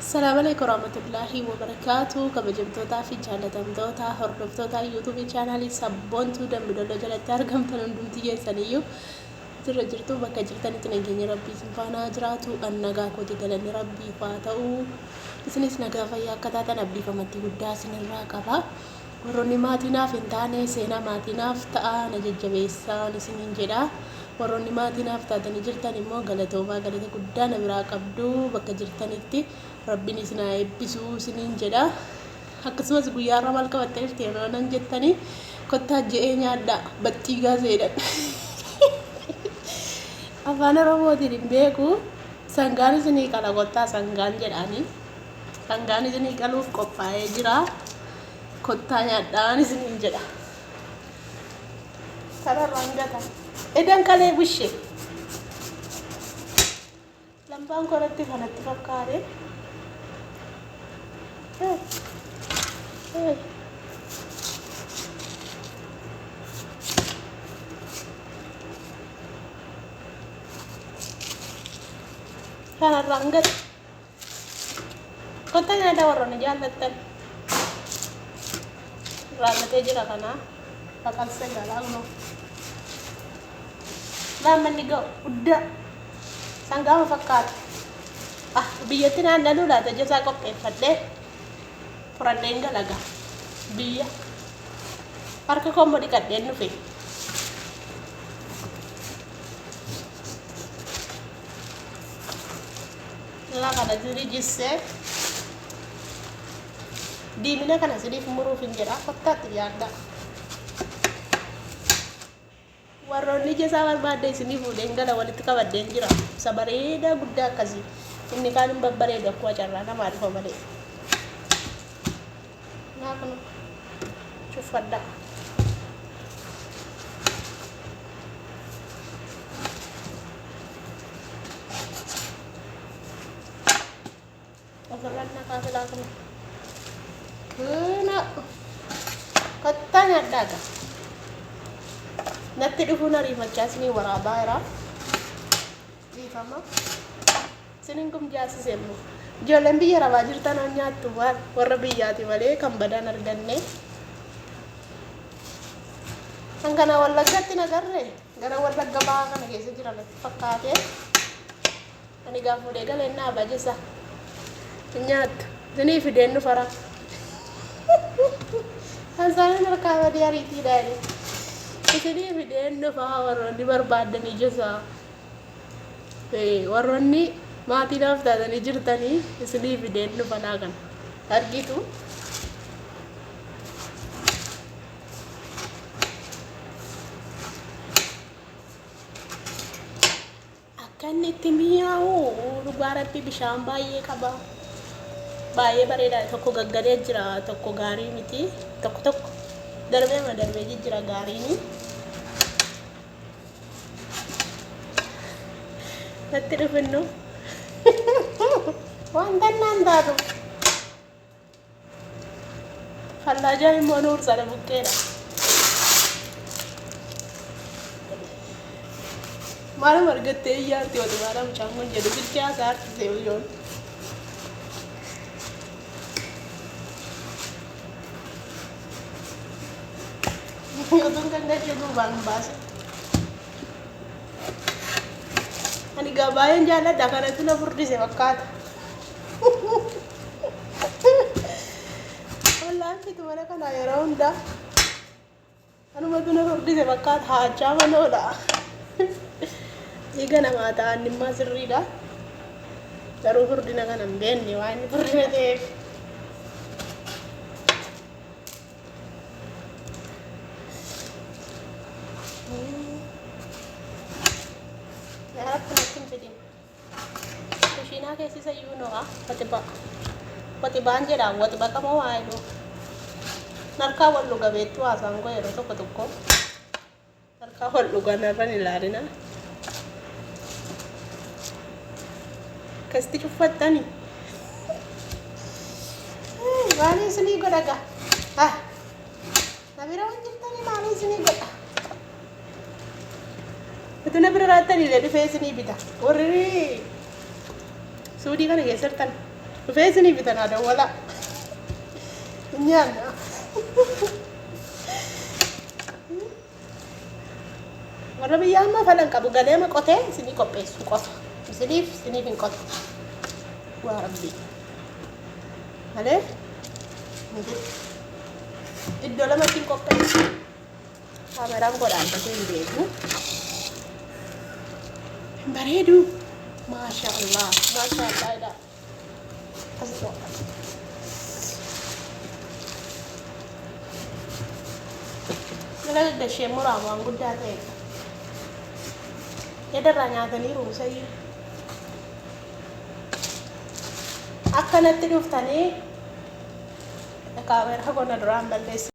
السلام عليكم ورحمة الله وبركاته. كما جبتوتا في جالة مدوتا هردفتوتا يوتيوب channel سبونتو دم بدلو جالة تارجم تنندم تيجي سنيو ترجرتو بكا جرتني تنجيني ربي سبحانه جراتو النجا كودي قالني ربي فاتو إسنيس نجا فيا كتاتا نبي فمتي قداس نراكبا وروني ماتنا فنتاني سينا ماتنا فتا نججبيسا نسنين جدا warroonni maatiinaaf taatanii jirtan immoo galatoomaa galata guddaa na biraa qabdu bakka jirtanitti rabbiin isin haa eebbisu isiniin jedha. Akkasumas guyyaarra maal qabattee dhuftee nan jettanii kottaa je'ee nyaadhaa battii gaazeedha. Afaan Oromootiin hin beeku sangaan isinii qala kottaa sangaan jedhanii sangaan isinii qaluuf qophaa'ee jira kottaa nyaadhaan isiniin jedha. Sararraan gata. Edan kale bushe lambaan koratti kanatti fakkaate kana rangat kotanya ada warna jaalatan rangatee jira kana bakal segala no lama nih go udah sanggama fakkat biyatin anda dulu lah aja saya kok kefat deh perandenga laga biya parka kombo di kadden nufi lah kana jadi jisse di mina kana jadi muru finjera kota tiada warroonni jasa barbaadde isinii fuudheen gala walitti qabadheen jira isa bareedaa guddaa akkasii inni kaan hin babbareedu akkuma carraa namaa dhufa malee naa kun cuffadha ofirraan nakaa filaa kana kattaa nyaadhaaga natti dhufuun ariifachaa isinii waraabaa jira dhiifama isiniin kun jaasiseemmoo ijoolleen biyya rabaa jirtan an nyaattu waan warra biyyaati malee kan badaan arganne kan kana Wallaggatti nagarre gara Wallagga ba'aa kana keessa jira natti fakkaate ani gaa fuudhee galee naa bajisa nyaattu isinii fideen nu fara haasaan harkaa badii ariitii daa'ee isinii fideen dhufaa warroonni barbaadanii jasa warroonni maatiidhaaf taatanii jirtanii isinii fideen dhufanaa kana argitu akka inni itti mi'aawu dhugaa rabbii bishaan baay'ee qaba baay'ee bareedaa tokko gaggadee jira tokko gaarii miti tokko darbee jira gaariini natti dhufinnu wanta naan taatu fallaajaa immoo nuursadha buqqeedha maalum argattee iyyaarti wati maala mucaan kun jedhu bilchee haasaa harkisee uyyoon yotuun kan gashee duubaan baase ani gabaayeen jaalladha kanatti na furdise fakkaata wallaan fitu mana kana yeroo hundaa anumatu na furdise fakkaata haachaa manoodha dhiiga namaa ta'an dhimmaa sirriidha garuu furdina kana hin beekne waan inni furdina ta'eef Kushiinaa keessisa iyyuu no'a wati baan jedha wati baqama waa jedhu narkaa wal dhuga beektu haasaan koo yeroo tokko narkaa wal dhuga narran ilaalina akkasitti cuffattani maali isinii godhaga na bira waan jirtani maali isinii godha itu na bira rattani le dhufee isinii bita warri suudii kana keessattan Feesini bitana da wala. Nyaanna. Warra biyyaa amma falan qabu galeema qotee isinii qopheessu qofa. Isiniif hin qotu. Waa rabbi. Malee iddoo lamatti hin qopheessu. Kaameraan godhaanfatee hin beeku. Bareedu. Masha Allah ila. Asoo. Mana dashee muraamaan guddaa ta'e. Edarraa nyaataniiru sayyi. Akkanatti dhuftanii kaameraa kana duraan balleessu.